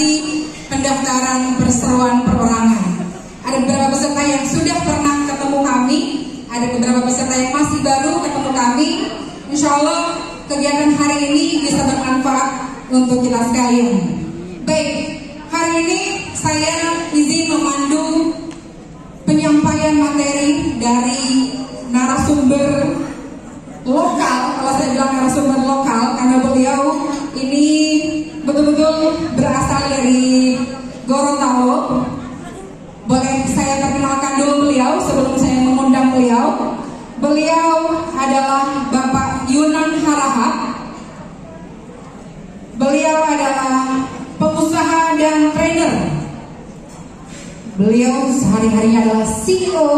validasi pendaftaran perseroan perorangan. Ada beberapa peserta yang sudah pernah ketemu kami, ada beberapa peserta yang masih baru ketemu kami. Insya Allah kegiatan hari ini bisa bermanfaat untuk kita sekalian. Baik, hari ini saya izin memandu penyampaian materi dari narasumber lokal. Kalau saya bilang narasumber lokal, karena beliau ini betul-betul berasal dari Gorontalo. Boleh saya perkenalkan dulu beliau sebelum saya mengundang beliau. Beliau adalah Bapak Yunan Harahap. Beliau adalah pengusaha dan trainer. Beliau sehari-harinya adalah CEO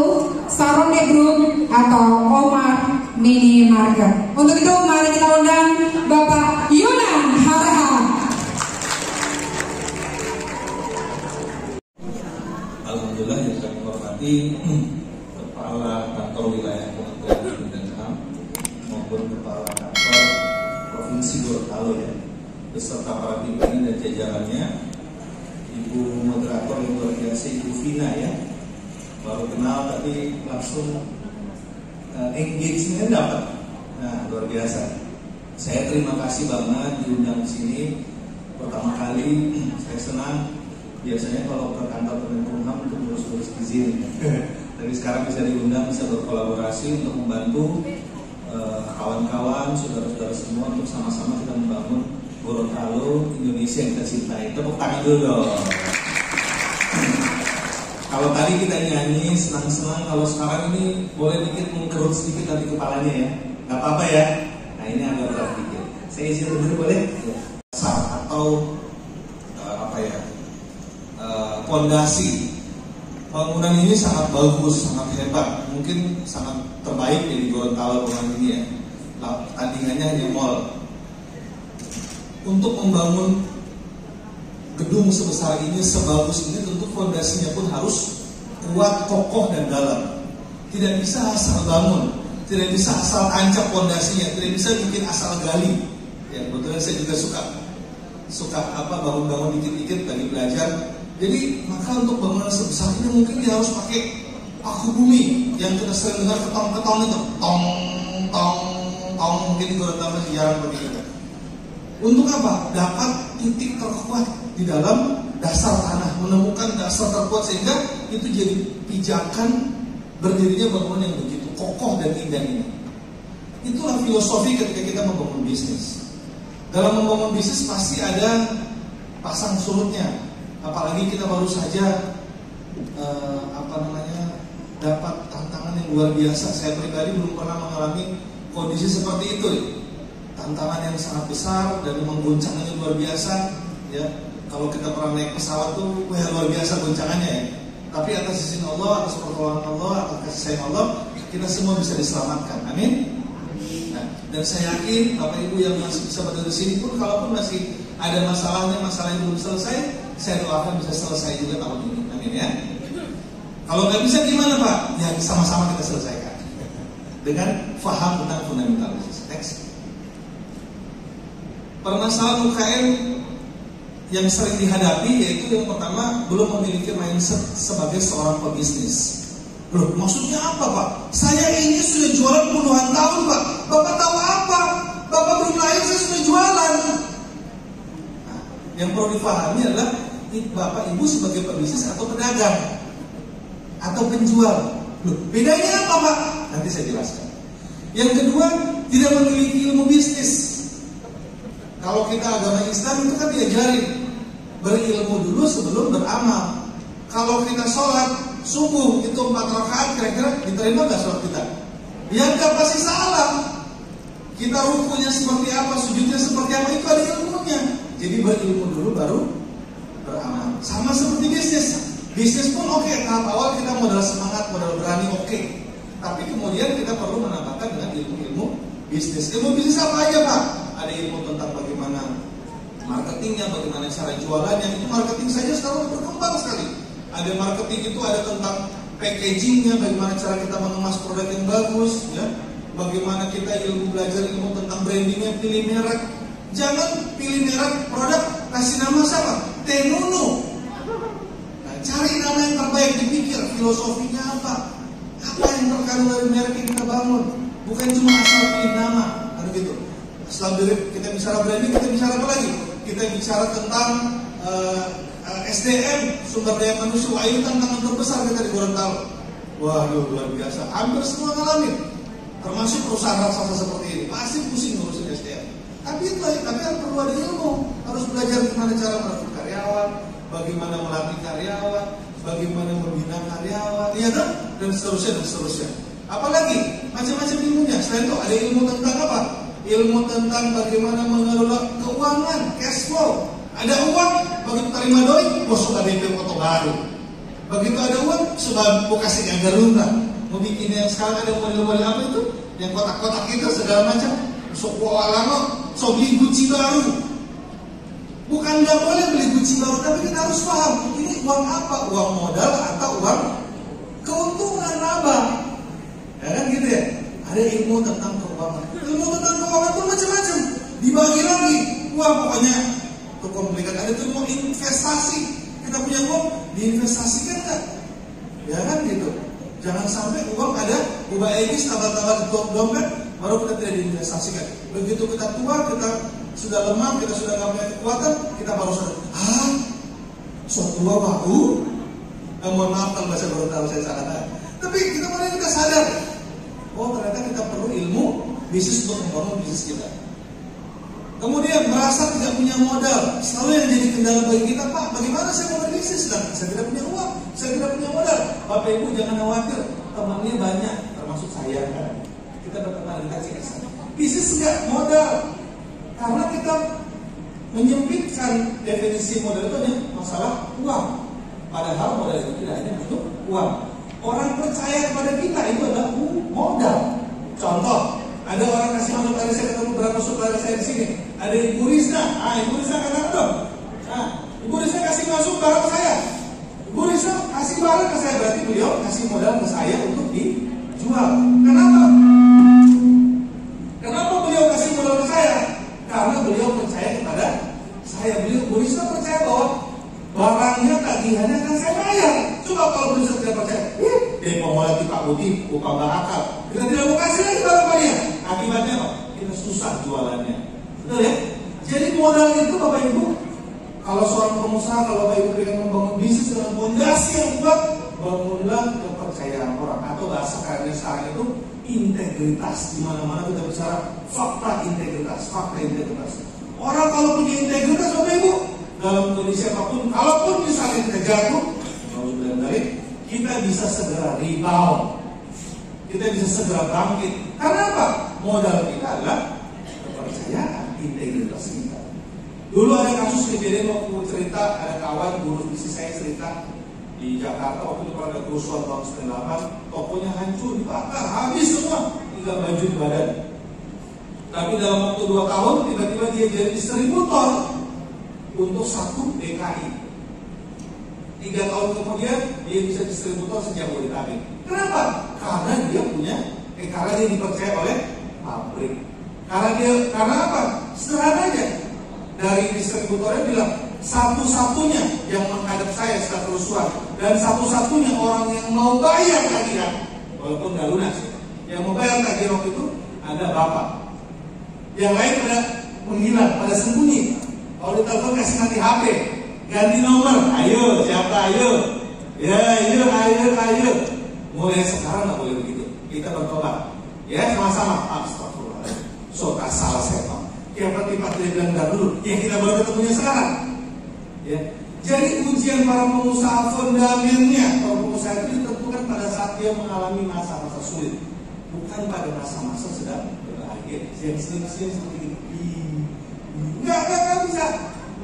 Saronde Group atau Omar Mini Market. Untuk itu mari kita undang Bapak Yunan Harahap. Alhamdulillah yang kami hormati Kepala Kantor Wilayah Kementerian Hukum dan HAM maupun Kepala Kantor Provinsi Gorontalo ya, beserta para pimpinan dan jajarannya, Ibu moderator yang luar biasa Ibu Vina ya, baru kenal tapi langsung engagement dapat, nah luar biasa. Saya terima kasih banget diundang di sini pertama kali, saya senang. Biasanya kalau ke kantor Kemenkumham untuk ngurus-ngurus izin, tapi sekarang bisa diundang, bisa berkolaborasi untuk membantu kawan-kawan, saudara-saudara semua untuk sama-sama kita membangun Gorontalo, Indonesia yang kita cintai. Tepuk tangan dulu dong. Kalau tadi kita nyanyi senang-senang, kalau sekarang ini boleh dikit mengkerut sedikit nanti kepalanya ya, nggak apa-apa ya. Nah ini agak berat dikit. Saya izin dulu boleh? Atau apa ya? Fondasi bangunan ini sangat bagus, sangat hebat, mungkin sangat terbaik di Gorontalo bangunan ini ya. Tandingannya hanya mall. Untuk membangun gedung sebesar ini, sebagus ini, tentu fondasinya pun harus kuat, kokoh dan dalam. Tidak bisa asal bangun, tidak bisa asal tancap fondasinya, tidak bisa bikin asal gali. Ya kebetulan saya juga suka bangun-bangun dikit-dikit lagi belajar. Jadi maka untuk bangunan sebesar ini mungkin dia harus pakai paku bumi yang kita sering dengar ketong-ketong itu, tong tong tong, mungkin di Gorontalo masih jarang begitu. Untuk apa? Dapat titik terkuat di dalam dasar tanah, menemukan dasar terkuat sehingga itu jadi pijakan berdirinya bangunan yang begitu kokoh dan indah ini. Itulah filosofi ketika kita membangun bisnis. Dalam membangun bisnis pasti ada pasang surutnya. Apalagi kita baru saja dapat tantangan yang luar biasa. Saya pribadi belum pernah mengalami kondisi seperti itu. Tantangan yang sangat besar dan mengguncangnya luar biasa. Ya, kalau kita pernah naik pesawat tuh, luar biasa goncangannya ya. Tapi atas izin Allah, atas pertolongan Allah, atas kasih sayang Allah, kita semua bisa diselamatkan. Amin. Nah, dan saya yakin Bapak Ibu yang masih bisa berada di sini pun, kalaupun masih ada masalah yang belum selesai, saya doakan bisa selesai juga tahun ini. Amin ya. Kalau nggak bisa gimana Pak? Ya sama-sama kita selesaikan dengan faham tentang fundamentalitas. Next. Permasalahan UKM yang sering dihadapi yaitu yang pertama, belum memiliki mindset sebagai seorang pebisnis. Loh, maksudnya apa Pak? Saya ini sudah jualan puluhan tahun Pak. Bapak tahu apa? Bapak belum lahir saya sudah jualan. Nah, yang perlu dipahami adalah Bapak Ibu sebagai pebisnis atau pedagang atau penjual. Loh, bedanya apa Pak? Nanti saya jelaskan. Yang kedua, tidak memiliki ilmu bisnis. Kalau kita agama Islam itu kan diajarin berilmu dulu sebelum beramal. Kalau kita sholat subuh itu 4 rakaat, kira-kira diterima nggak sholat kita? Ya nggak, pasti salah. Kita rukunya seperti apa, sujudnya seperti apa, itu ada ilmunya. Jadi berilmu dulu baru beramal. Sama seperti bisnis. Bisnis pun oke, tahap awal kita modal semangat, modal berani oke. Tapi kemudian kita perlu menambahkan dengan ilmu-ilmu bisnis. Ilmu bisnis apa aja Pak? Ada ilmu tentang bagaimana marketingnya, bagaimana cara jualannya. Itu marketing saja sekarang berkembang sekali. Ada marketing itu ada tentang packagingnya, bagaimana cara kita mengemas produk yang bagus, ya. Bagaimana kita belajar ilmu tentang brandingnya, pilih merek. Jangan pilih merek produk kasih nama siapa? tenunu. Nah, cari nama yang terbaik, dipikir filosofinya apa yang terkandung dari merek yang kita bangun. Bukan cuma asal pilih nama, kan gitu. Setelah kita bicara branding, kita bicara apa lagi? Kita bicara tentang SDM, sumber daya manusia. Wah, ini tantangan terbesar kita di Gorontalo. Waduh, luar biasa. Hampir semua ngalamin, termasuk perusahaan raksasa seperti ini. Pasti pusing ngurusin SDM. Tapi harus perlu ada ilmu. Harus belajar gimana cara merekrut karyawan, bagaimana melatih karyawan, bagaimana membina karyawan, ya kan? Dan seterusnya. Apalagi macam-macam ilmunya. Selain itu ada ilmu tentang apa? Ilmu tentang bagaimana mengelola keuangan, cash flow. Ada uang, begitu terima doi, sudah DP foto baru. Begitu ada uang, sudah mau kasih yang garuda. Mau bikin yang sekarang ada model-model apa itu? Yang kotak-kotak itu segala macam. Sok walano, sok beli Gucci baru. Bukan nggak boleh beli Gucci baru, tapi kita harus paham ini uang apa? Uang modal atau uang keuntungan laba? Ya kan gitu ya? Ada ilmu tentang keuangan. Ilmu tentang keuangan itu macam-macam. Dibagi lagi. Wah, pokoknya itu komplikat. Ada tuh mau investasi. Kita punya uang, diinvestasikan kan? Ya kan gitu. Jangan sampai uang ada ubah edis tambah-tambah di dompet, baru kita tidak diinvestasikan. Begitu kita tua, kita sudah lemah, kita sudah nggak punya kekuatan, kita baru sadar, so tua baru. Mohon maaf kalau bahasa Gorontalo saya salah. Tapi kita sadar, oh ternyata kita perlu ilmu bisnis untuk membangun bisnis kita. Kemudian merasa tidak punya modal, selalu yang jadi kendala bagi kita, Pak, bagaimana saya mau berbisnis? Saya tidak punya uang, saya tidak punya modal. Bapak Ibu jangan khawatir, temannya banyak, termasuk saya kan. Kita berteman dikasih kesan. Bisnis enggak modal, karena kita menyempitkan definisi modal itu hanya masalah uang. Padahal modal itu tidak hanya untuk uang. Orang percaya kepada kita itu adalah modal. Contoh, ada orang kasih masuk pada saya, ketemu berapa saudara saya di sini. Ada Ibu Rizna, Ibu Rizna katakan dong. Ibu Rizna kasih masuk barang saya. Ibu Rizna kasih barang ke saya, berarti beliau kasih modal ke saya untuk dijual. Kenapa? Kenapa beliau kasih modal ke saya? Karena beliau percaya kepada saya. Ibu Rizna percaya bahwa barangnya tagihannya akan saya bayar. Coba kalau Ibu Rizna tidak percaya, dia mau mulai Pak Budi, bukan berakal. Kita tidak mau kasih lagi barang-barangnya. Akibatnya apa? Kita susah jualannya. Betul ya? Jadi modal itu Bapak Ibu, kalau seorang pengusaha, kalau Bapak Ibu ingin membangun bisnis dengan fondasi yang kuat, bangunlah kepercayaan orang. Atau bahasa kayaknya sekarang itu integritas. Di mana-mana kita bicara fakta integritas. Orang kalau punya integritas Bapak Ibu, dalam kondisi apapun, kalaupun misalnya kita jatuh, kita bisa segera rebound. Kita bisa segera bangkit. Karena apa? Modal kita adalah kepercayaan, integritas kita. Dulu ada kasus kejadian waktu cerita, ada kawan guru bisnis saya cerita di Jakarta waktu itu ada kerusuhan tahun 98, tokonya hancur, dibakar, habis semua, tinggal baju di badan. Tapi dalam waktu 2 tahun tiba-tiba dia jadi distributor untuk 1 DKI. 3 tahun kemudian dia bisa distributor sejak Jabodetabek. Kenapa? Karena dia karena dia dipercaya oleh pabrik. Karena apa? Sederhana aja. Dari distributornya bilang, satu-satunya yang menghadap saya setelah kerusuhan dan satu-satunya orang yang mau bayar tagihan, walaupun nggak lunas, yang mau bayar tagihan waktu itu ada bapak. Yang lain pada menghilang, pada sembunyi. Kalau ditelepon kasih nanti HP, ganti nomor, ayo siapa ayo, ya ayo. Mulai sekarang nggak boleh begitu. Kita bertobat, ya sama-sama. Astagfirullah. So tak salah saya Pak. Yang bertipat dia bilang dulu, yang kita baru ketemunya sekarang. Ya. Jadi ujian para pengusaha fundamennya, para pengusaha itu ditentukan pada saat dia mengalami masa-masa sulit, bukan pada masa-masa sedang berbahagia. Yang seterusnya seperti ini. Nggak bisa.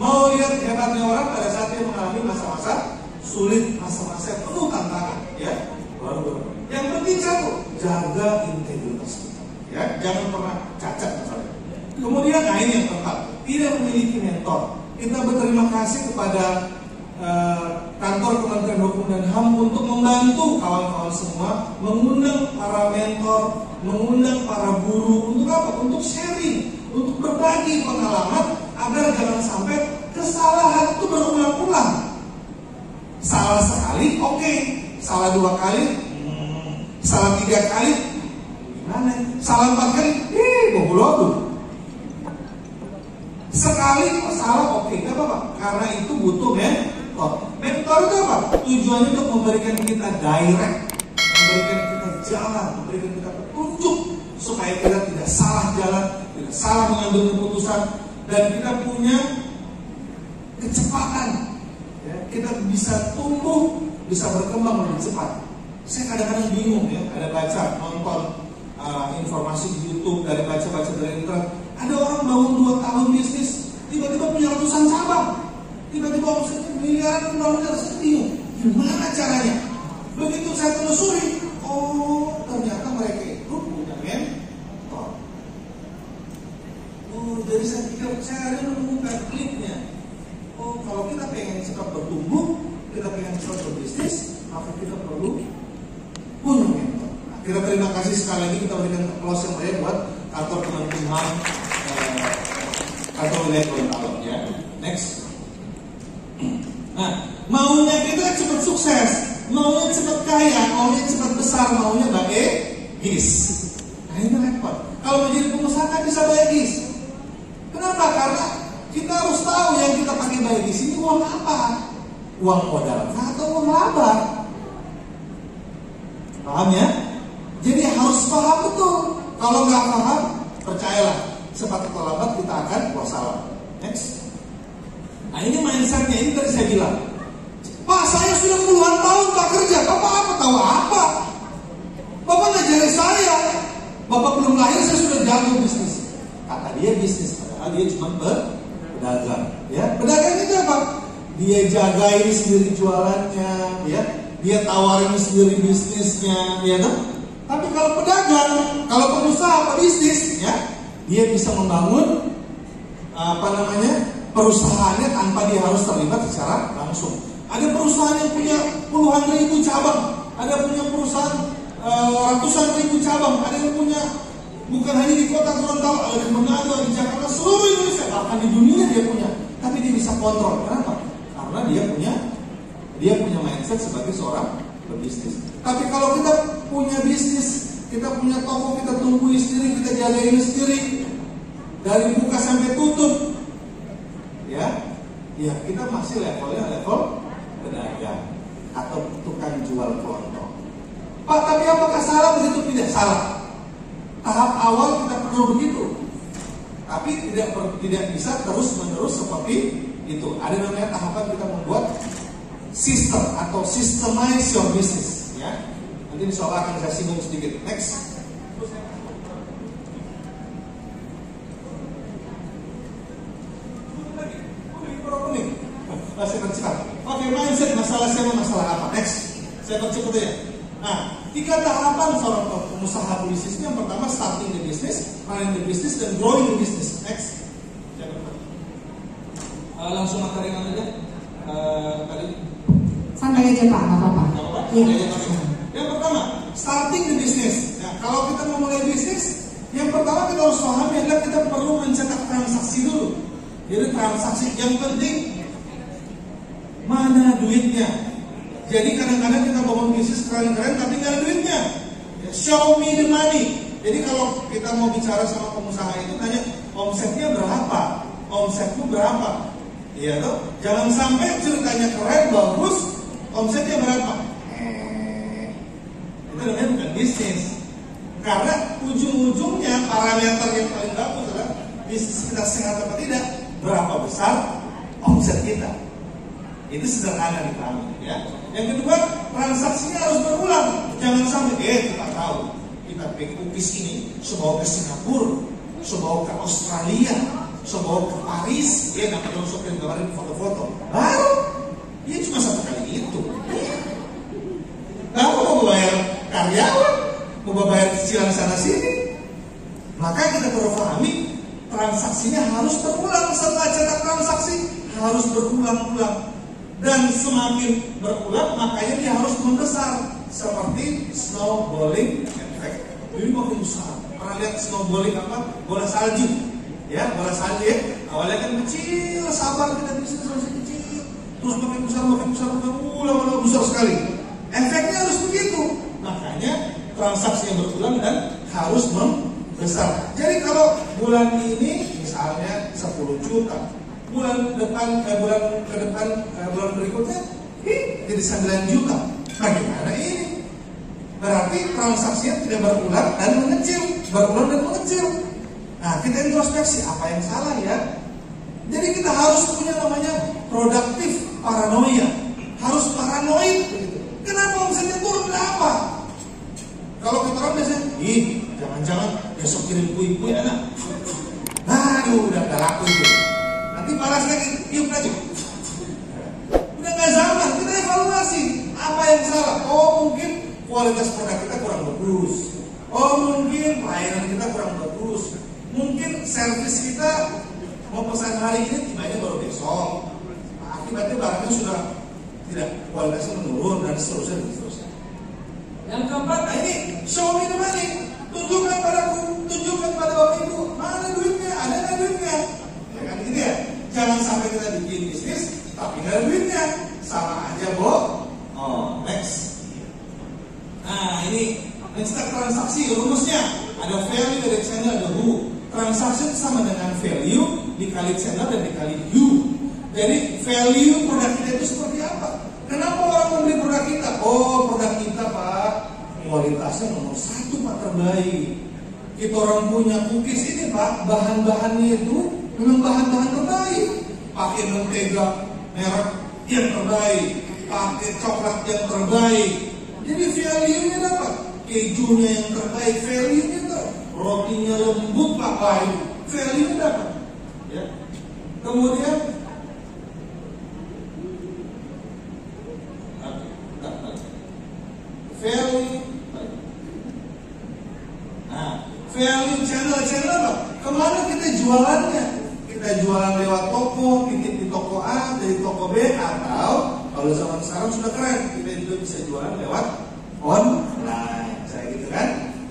Mau lihat hebatnya orang pada saat dia mengalami masa-masa sulit, masa-masa penuh tantangan, ya. Baru. Yang penting satu, jaga integritas kita, ya. Jangan pernah cacat misalnya. Kemudian ini yang keempat, tidak memiliki mentor. Kita berterima kasih kepada kantor Kementerian Hukum dan HAM untuk membantu kawan-kawan semua, mengundang para mentor, mengundang para guru untuk apa? Untuk sharing, untuk berbagi pengalaman agar jangan sampai kesalahan itu berulang-ulang. Salah sekali, oke. Salah 2 kali, salah 3 kali, gimana? Salah 4 kali, bohong. Sekali salah, oke, nggak apa-apa. Karena itu butuh mentor. Mentor itu apa? Tujuannya untuk memberikan kita direct, memberikan kita jalan, memberikan kita petunjuk supaya kita tidak salah jalan, tidak salah mengambil keputusan, dan kita punya kecepatan. Ya, kita bisa tumbuh, bisa berkembang lebih cepat. Saya kadang-kadang bingung ya, ada baca, nonton informasi di YouTube, dari baca-baca dari internet. Ada orang bangun 2 tahun bisnis, tiba-tiba punya ratusan cabang, tiba-tiba omsetnya miliaran dolar. Saya bingung, gimana caranya? Begitu saya telusuri, oh ternyata mereka itu punya mentor. Oh, jadi saya pikir saya harus menemukan kliknya. Oh, kalau kita pengen cepat bertumbuh, kita pengen cepat berbisnis, maka kita perlu punya mentor. Nah, kita terima kasih sekali lagi, kita berikan aplaus yang meriah buat kantor teman-teman kantor wilayah Gorontalo ya. Next. Nah, maunya kita cepat sukses, maunya cepat kaya, maunya cepat besar, maunya bagus. Nah, ini repot. Kalau menjadi pengusaha kan bisa bagus. Kenapa? Karena kita harus tahu yang kita pakai bagus ini uang apa? Uang modal atau uang laba? Paham ya? Jadi harus paham betul. Kalau nggak paham, percayalah, cepat atau lambat kita akan wassalam. Next. Nah, ini mindsetnya, ini tadi saya bilang, Pak, saya sudah puluhan tahun tak kerja. Bapak apa tahu apa? Bapak ngajari saya. Bapak belum lahir saya sudah jago bisnis. Kata dia bisnis, padahal dia cuma pedagang. Ya, pedagang itu apa? Dia jagain sendiri jualannya, ya. Dia tawarin sendiri bisnisnya, ya kan? Tapi kalau pedagang, kalau pengusaha, pebisnis, ya, dia bisa membangun perusahaannya tanpa dia harus terlibat secara langsung. Ada perusahaan yang punya puluhan ribu cabang, ada punya perusahaan ratusan ribu cabang, ada yang punya bukan hanya di kota Gorontalo, ada di Manado, di Jakarta, seluruh Indonesia, bahkan di dunia dia punya. Tapi dia bisa kontrol. Kenapa? Karena dia punya mindset sebagai seorang pebisnis. Tapi kalau kita punya bisnis, kita punya toko, kita tungguin sendiri, kita jagain sendiri, dari buka sampai tutup, ya kita masih levelnya level pedagang atau tukang jual kelontong. Pak, tapi apakah salah begitu? Tidak salah. Tahap awal kita perlu begitu, tapi tidak bisa terus menerus seperti itu. Ada namanya tahapan kita membuat sistem atau systemize your business, ya. Nanti insya Allah akan saya singgung sedikit. Next. Saya percepat. Oke, mindset masalah apa? Next. Saya percepat ya. Nah, 3 tahapan seorang pengusaha bisnis. Yang pertama, starting the business, running the business, dan growing the business. Next. Langsung materi yang aja. Tadi. Santai aja Pak, nggak apa-apa. Iya. Yang pertama, starting the business. Nah, kalau kita mau mulai bisnis, yang pertama kita harus pahami adalah kita perlu mencetak transaksi dulu. Jadi transaksi yang penting mana duitnya. Jadi kadang-kadang kita bangun bisnis keren-keren tapi nggak ada duitnya. Show me the money. Jadi kalau kita mau bicara sama pengusaha itu tanya omsetnya berapa, omsetmu berapa, iya toh. Jangan sampai ceritanya keren bagus, omsetnya berapa. Itu namanya bukan bisnis. Karena ujung-ujungnya parameter yang paling bagus adalah bisnis kita sehat apa tidak, berapa besar omset kita. Itu sederhana dipahami, ya. Yang kedua, transaksinya harus berulang. Jangan sampai kita tahu kita pakai cookies ini sebawa ke Singapura, sebawa ke Australia, sebawa ke Paris, ya, dapat langsung gambarin foto-foto. Baru dia cuma 1 kali itu. Kamu mau bayar karyawan, mau bayar cicilan sana sini. Maka kita perlu pahami transaksinya harus berulang. Setelah cetak transaksi harus berulang-ulang. Dan semakin berulang, makanya dia harus membesar. Seperti snowballing effect. Ini makin besar. Pernah lihat snowballing apa? Bola salju. Ya, bola salju ya. Awalnya kan kecil, sabar kita bisnis harus kecil, terus makin besar, lama-lama besar sekali. Efeknya harus begitu. Makanya transaksi yang berulang dan harus membesar. Jadi kalau bulan ini misalnya 10 juta, bulan berikutnya jadi 9 juta. Bagaimana ini? Berarti transaksinya tidak berulang dan mengecil. Nah, kita introspeksi apa yang salah ya. Jadi kita harus punya namanya produktif paranoia. Harus paranoid. Kenapa omsetnya turun? Kenapa? Kalau kita orang biasanya, jangan-jangan besok kirim kue enak. Aduh, udah gak laku itu. Nanti balas lagi, yuk lagi. Udah gak zaman, kita evaluasi. Apa yang salah? Oh, mungkin kualitas produk kita kurang bagus. Oh, mungkin pelayanan kita kurang bagus. Mungkin servis kita mau pesan hari ini tibanya baru besok. Akibatnya barangnya sudah tidak, kualitasnya menurun dan seterusnya. Yang keempat, ini show me the money. Tunjukkan padaku, tunjukkan pada Bapak Ibu, mana duitnya, ada nggak duitnya? Ya kan gitu ya. Jangan sampai kita bikin bisnis tapi nggak ada duitnya, sama aja next. Nah ini setiap transaksi rumusnya ada value dari channel, ada who. Transaksi sama dengan value dikali channel dan dikali you. Jadi value produk kita itu seperti apa? Kenapa orang membeli produk kita? Oh, produk kita Pak, kualitasnya nomor 1 Pak, terbaik. Kita orang punya cookies ini Pak, bahan-bahannya itu memang bahan-bahan terbaik. Pakai mentega merek yang terbaik, pakai coklat yang terbaik. Jadi value-nya dapat, kejunya yang terbaik, value-nya dapat, rotinya lembut Pak, baik, value-nya dapat. Ya. Kemudian value. Nah, value channel apa? Kemana kita jualannya? Kita jualan lewat toko, titip di toko A, dari toko B, atau kalau zaman sekarang sudah keren, kita juga bisa jualan lewat online, saya gitu kan?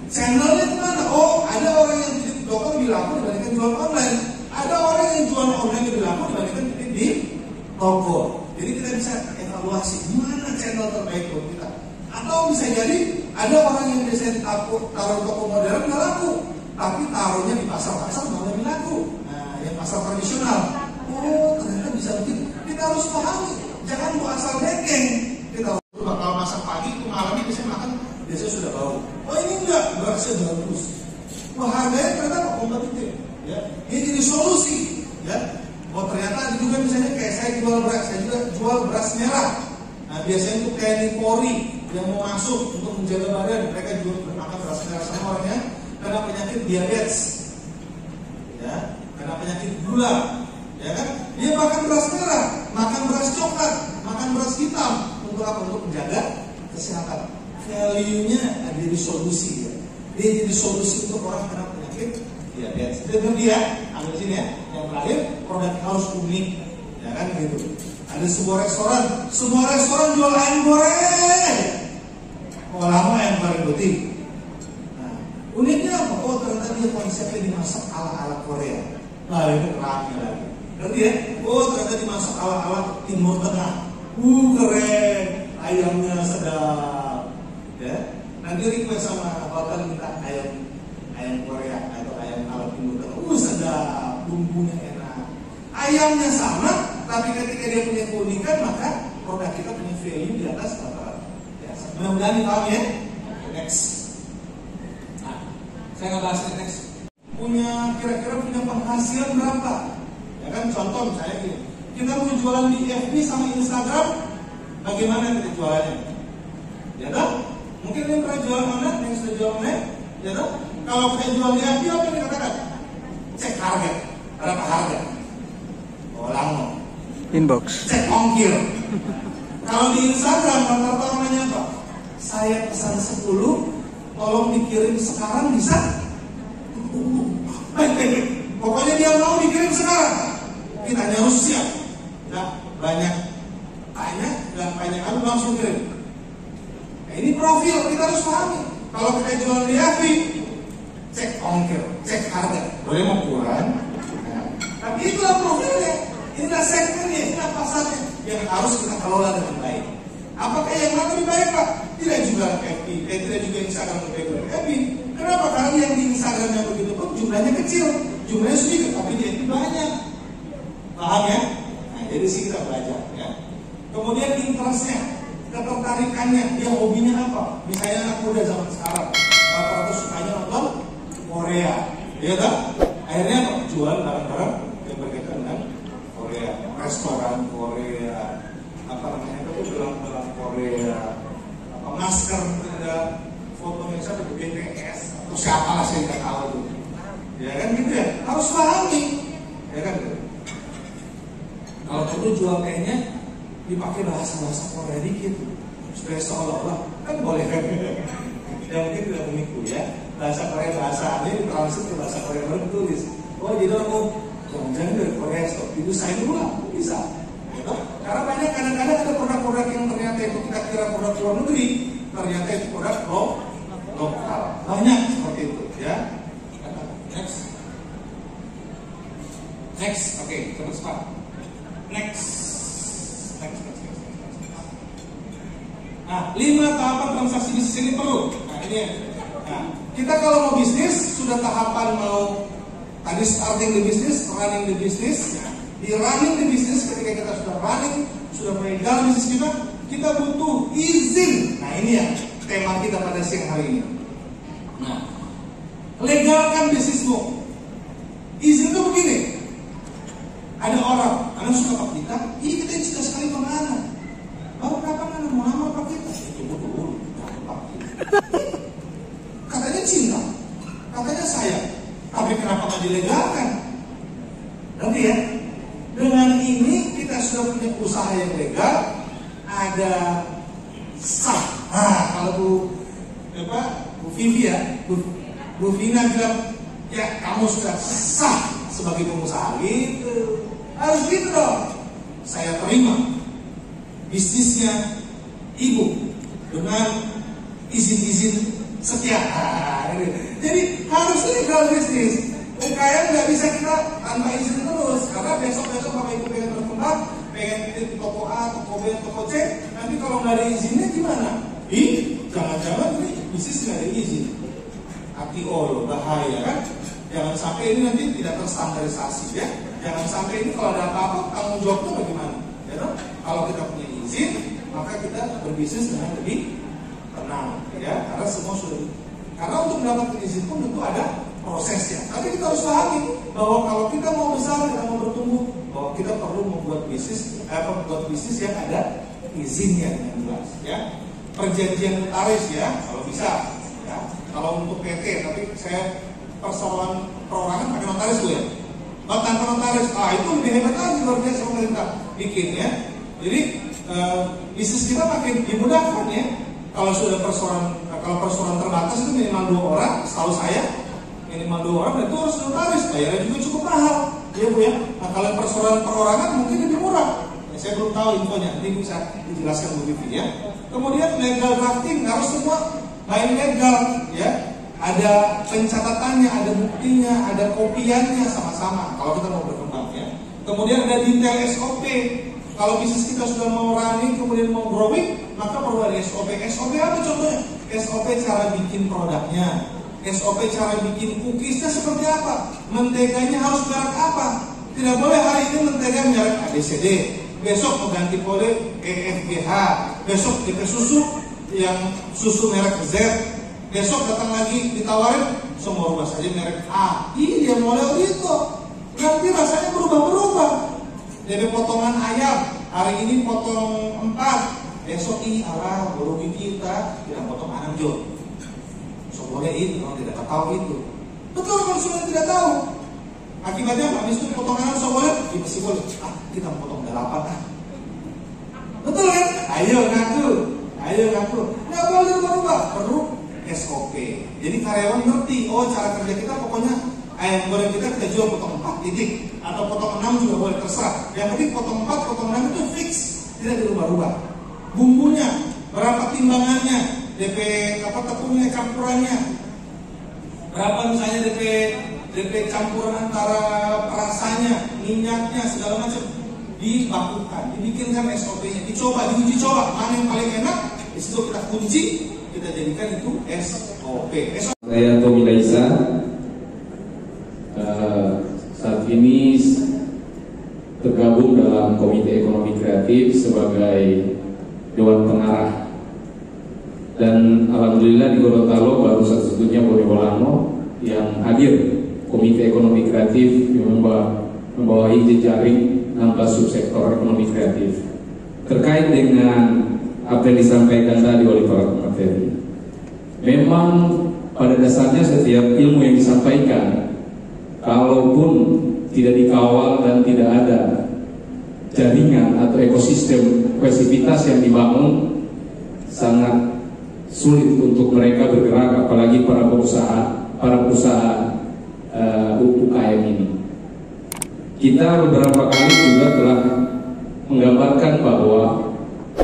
Channelnya kemana? Oh, ada orang yang titip di toko lebih laku dibandingkan jual online. Ada orang yang jual online lebih laku dibandingkan titip di toko. Jadi kita bisa evaluasi mana channel terbaik buat kita. Atau bisa jadi ada orang yang biasanya taruh toko modern nggak laku, tapi taruhnya di pasar-pasar malah lebih laku. Nah, yang pasar tradisional, oh ternyata bisa begitu. Kita harus pahami, jangan mau asal dekeng. Kita bakal masak pagi, itu malamnya biasanya sudah bau. Oh ini enggak, berasnya bagus. Wah harganya ternyata kompetitif. Ya, ini jadi solusi. Ya, oh ternyata ada juga misalnya kayak saya jual beras, saya juga jual beras merah. Nah biasanya itu kayak Polri yang mau masuk untuk menjaga badan, mereka juga makan beras merah sama orangnya karena penyakit diabetes, ya, karena penyakit gula, ya kan? Dia makan beras merah, makan beras coklat, makan beras hitam untuk apa? Untuk menjaga kesehatan. Value-nya ada di solusi, ya. Dia jadi solusi untuk orang kena penyakit diabetes. Dan dia ambil sini ya. Yang terakhir, produk harus unik, ya kan gitu. Ada sebuah restoran, semua restoran jual ayam goreng. Oh lama ayam goreng putih. Nah, uniknya apa? Oh ternyata dia konsepnya dimasak ala-ala Korea. Nah itu rame lagi. Ngerti ya? Oh ternyata dimasak ala-ala Timur Tengah. Keren. Ayamnya sedap. Ya. Nanti request sama bakal minta ayam Korea atau ayam ala Timur Tengah. Sedap. Bumbunya enak. Ayamnya sama. Tapi ketika dia punya keunikan, maka produk kita punya value di atas rata-rata. Ya, mudah-mudahan dipahami ya. Next. Nah, saya nggak bahas next. Kira-kira punya penghasilan berapa? Ya kan, contoh misalnya gini. Kita mau jualan di FB sama Instagram, bagaimana kita jualannya? Ya toh? Mungkin yang pernah jual online, yang sudah jual online, ya toh? Kalau kita jual di FB, apa yang dikatakan? Cek harga. Berapa harga? Oh, lama. Inbox. Cek ongkir. Kalau di Instagram rata-rata namanya apa? Saya pesan 10, tolong dikirim sekarang bisa? Pokoknya dia mau dikirim sekarang. Kita harus siap. Nah, banyak kan langsung kirim. Nah, ini profil kita harus pahami. Kalau kita jual di FB, cek ongkir, cek harga. Boleh mau kurang. Nah, tapi itulah profilnya, inilah segmennya, inilah pasarnya yang harus kita kelola dengan baik. Apakah yang mana lebih baik Pak? Tidak juga FB, tidak juga Instagram lebih baik dari FB. Kenapa? Karena yang di Instagram yang begitu pun jumlahnya kecil, jumlahnya sedikit, tapi di FB banyak. Paham ya? Nah, jadi sih kita belajar ya. Kemudian interestnya, ketertarikannya, dia hobinya apa? Misalnya anak muda zaman sekarang, rata-rata sukanya nonton Korea, ya kan? Akhirnya apa? Jual barang-barang yang berkaitan dengan Korea, restoran Korea, apa namanya itu gelang-gelang Korea, apa masker, ada foto misalnya di BTS atau siapa lah saya nggak tahu tuh, ya kan gitu ya. Harus pahami, ya kan? Kalau perlu jual kayaknya dipakai bahasa Korea dikit, supaya seolah-olah kan boleh kan? Yang mungkin tidak menipu ya. Bahasa Korea bahasa ini translate ke bahasa Korea baru ditulis. Oh jadi aku jangan dari Korea stop. Itu saya dulu lah bisa. Gitu? Karena banyak kadang-kadang ada produk-produk yang ternyata itu kita kira produk luar negeri, ternyata itu produk lokal. Banyak seperti itu ya. Next, oke, terus Pak. Next. Nah, 5 tahapan transaksi bisnis ini perlu. Nah, ini ya. Nah, kita kalau mau bisnis, sudah tahapan mau tadi starting the business, running the business. Di running the business, ketika kita sudah running, sudah megang bisnis kita butuh izin. Nah, ini ya tema kita pada siang hari ini. Nah, legalkan bisnismu. Izin itu begini. Ada orang, anak suka Pak kita, kita cinta sekali sama anak. Baru kapan anak mau nama Pak kita? Tunggu dulu, Pak kita. Katanya cinta, katanya sayang, tapi kenapa nggak dilegalkan? Nanti ya, dengan ini kita sudah punya usaha yang legal, ada sah. Nah, kalau Bu Vivi ya, Bu Vina bilang, ya kamu sudah sah sebagai pengusaha gitu. Harus gitu dong. Saya terima bisnisnya Ibu dengan izin-izin sekian. Jadi harus legal bisnis. UKM nggak bisa kita tanpa izin terus. Karena besok-besok Bapak Ibu pengen berkembang, pengen di toko A, toko B, toko C. Nanti kalau nggak ada izinnya gimana? Jangan-jangan ini bisnis nggak ada izin. Hati-hati bahaya kan? Jangan sampai ini nanti tidak terstandarisasi ya. Jangan sampai ini kalau ada apa-apa tanggung jawabnya bagaimana? Ya, no? Kalau kita punya izin, maka kita berbisnis dengan lebih tenang ya. Karena semua sudah. Karena untuk mendapatkan izin pun tentu ada prosesnya. Tapi kita harus pahami bahwa kalau kita mau besar, kita mau bertumbuh, bahwa kita perlu membuat bisnis yang ada izinnya dengan jelas ya. Perjanjian notaris ya, kalau bisa. Ya. Kalau untuk PT, tapi saya persoalan perorangan pakai notaris Bu ya. Tanpa notaris, itu lebih hebat lagi luar biasa pemerintah bikin ya. Jadi bisnis kita makin dimudahkan ya. Kalau sudah persoalan terbatas itu minimal 2 orang, setahu saya minimal 2 orang, dan itu harus notaris, bayarnya juga cukup mahal, ya Bu ya. Nah kalau persoalan perorangan mungkin lebih murah. Ya, saya belum tahu infonya, nanti bisa dijelaskan Bu Vivi ya. Kemudian legal drafting harus semua main legal ya. Ada pencatatannya, ada buktinya, ada kopiannya sama-sama kalau kita mau berkembang ya. Kemudian ada detail SOP. Kalau bisnis kita sudah mau running, kemudian mau growing, maka perlu ada SOP. SOP apa contohnya? SOP cara bikin produknya, SOP cara bikin cookiesnya seperti apa, menteganya harus merek apa. Tidak boleh hari ini mentega merek ABCD, besok mengganti kode EFGH, besok kita susu yang susu merek Z. Besok datang lagi ditawarin semua rubah saja merek A. Dia model itu. Nanti rasanya berubah-berubah. Jadi potongan ayam hari ini potong 4, besok baru kita potong 6 jol. So boleh itu kalau tidak tahu itu. Betul konsumen tidak tahu. Akibatnya habis itu potongan so boleh, masih boleh. Kita potong 8 Betul kan? Ayo ngaku. Nggak boleh berubah. Perlu SOP. Jadi karyawan ngerti, cara kerja kita pokoknya ayam goreng kita jual potong 4 titik atau potong 6 juga boleh, terserah. Yang penting potong 4, potong 6 itu fix, tidak dirubah-rubah. Bumbunya, berapa timbangannya, DP tepungnya, campurannya, berapa misalnya DP campuran antara perasanya, minyaknya, segala macam dibakukan, dibikinkan SOP-nya, dicoba, diuji coba mana yang paling enak, di situ kita kunci, kita jadikan itu SOP. Saya Tommy Laisa, saat ini tergabung dalam Komite Ekonomi Kreatif sebagai Dewan Pengarah, dan alhamdulillah di Gorontalo baru satu-satunya Bonebolano yang hadir Komite Ekonomi Kreatif yang membawahi jejaring 16 subsektor ekonomi kreatif. Terkait dengan apa yang disampaikan tadi oleh Pak Materi, memang pada dasarnya setiap ilmu yang disampaikan, kalaupun tidak dikawal dan tidak ada jaringan atau ekosistem kohesivitas yang dibangun, sangat sulit untuk mereka bergerak, apalagi para pengusaha UKM ini. Kita beberapa kali juga telah menggambarkan bahwa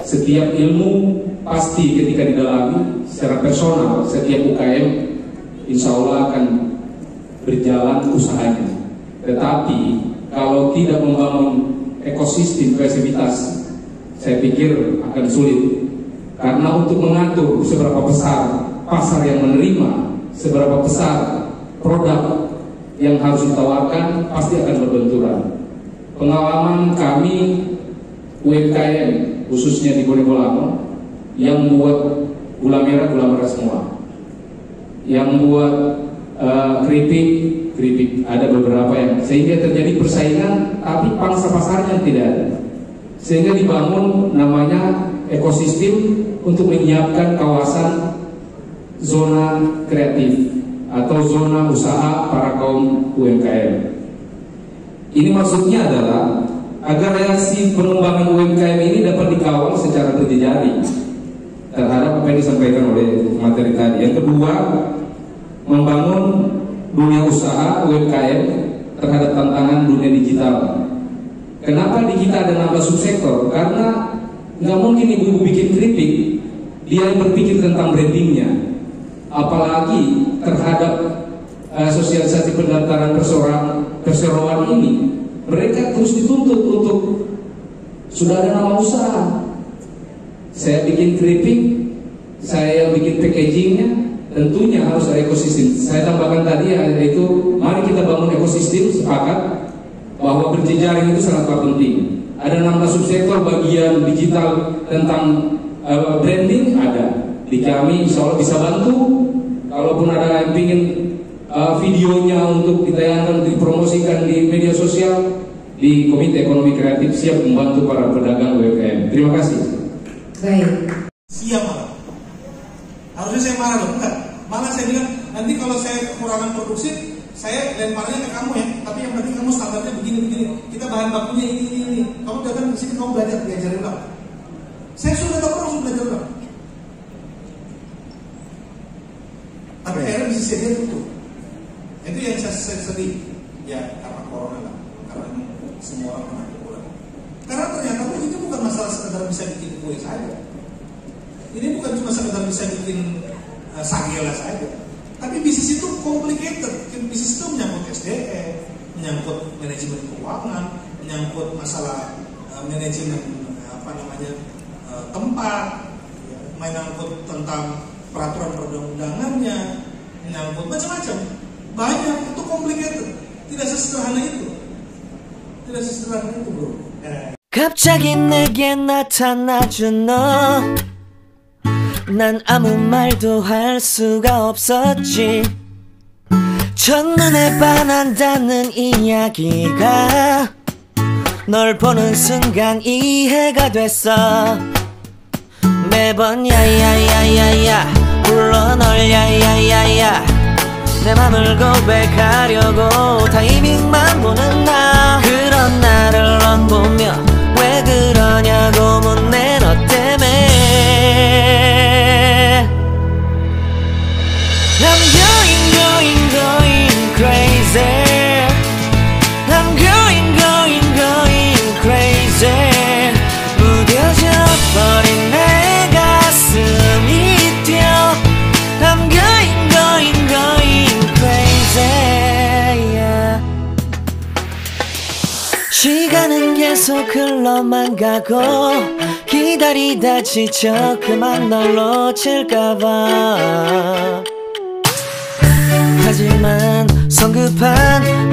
setiap ilmu pasti ketika didalami secara personal, setiap UKM insya Allah akan berjalan usahanya. Tetapi kalau tidak membangun ekosistem kohesivitas, saya pikir akan sulit. Karena untuk mengatur seberapa besar pasar yang menerima, seberapa besar produk yang harus ditawarkan, pasti akan berbenturan. Pengalaman kami UMKM khususnya di Bonebolano yang buat gula merah semua, yang buat keripik ada beberapa yang, sehingga terjadi persaingan tapi pangsa pasarnya tidak ada, sehingga dibangun namanya ekosistem untuk menyiapkan kawasan zona kreatif atau zona usaha para kaum UMKM. Ini maksudnya adalah agar reaksi pengembangan UMKM ini dapat dikawal secara berjejaring terhadap apa yang disampaikan oleh materi tadi. Yang kedua, membangun dunia usaha UMKM terhadap tantangan dunia digital. Kenapa di kita ada 16 subsektor? Karena nggak mungkin ibu-ibu bikin keripik dia yang berpikir tentang brandingnya, apalagi terhadap sosialisasi pendaftaran perseroan ini. Mereka terus dituntut untuk sudah ada nama usaha, saya bikin keripik, saya bikin packagingnya, tentunya harus ada ekosistem. Saya tambahkan tadi yaitu mari kita bangun ekosistem, sepakat bahwa berjejaring itu sangat penting. Ada 16 subsektor bagian digital tentang branding ada. Di kami insya Allah bisa bantu. Kalaupun ada yang ingin videonya untuk ditayangkan, dipromosikan di media sosial, di Komite Ekonomi Kreatif siap membantu para pedagang UMKM. Terima kasih. Baik. Siap malah. Harusnya saya marah loh, enggak. Malah saya bilang nanti kalau saya kekurangan produksi, saya lemparnya ke kamu ya. Tapi yang penting kamu standarnya begini. Kita bahan bakunya ini. Kamu datang ke sini, kamu belajar, diajarin ulang. Saya sudah tahu, langsung belajar ulang. Tapi akhirnya bisa dia tutup. Itu yang saya sedih. Ya karena corona lah. Karena semua orang kena corona. Karena ternyata ini bukan masalah sekedar bisa bikin kue saja. Ini bukan cuma sekedar bisa bikin sagela saja. Tapi bisnis itu complicated. Bisnis itu menyangkut SDM, menyangkut manajemen keuangan, menyangkut masalah manajemen tempat, menyangkut tentang peraturan perundang-undangannya, menyangkut macam-macam. Banyak, itu complicated. Tidak sesederhana itu. Tidak sesederhana itu, bro. 갑자기 내게 나타나준 너, 난 아무 말도 할 수가 없었지. 첫눈에 반한다는 이야기가 널 보는 순간 이해가 됐어. 매번 야야야야야 불러 널 야야야야, 내 맘을 고백하려고 타이밍만 보는 나. 그런 나를 넌 보며 왜 그러냐고 묻네, 너 때문에. I'm going crazy. I'm going crazy. 무뎌져 버린 내 가슴이 뛰어. I'm going crazy, yeah. 흘러만 가고 기다리다 지쳐 그만 널 놓칠까봐. 하지만 성급한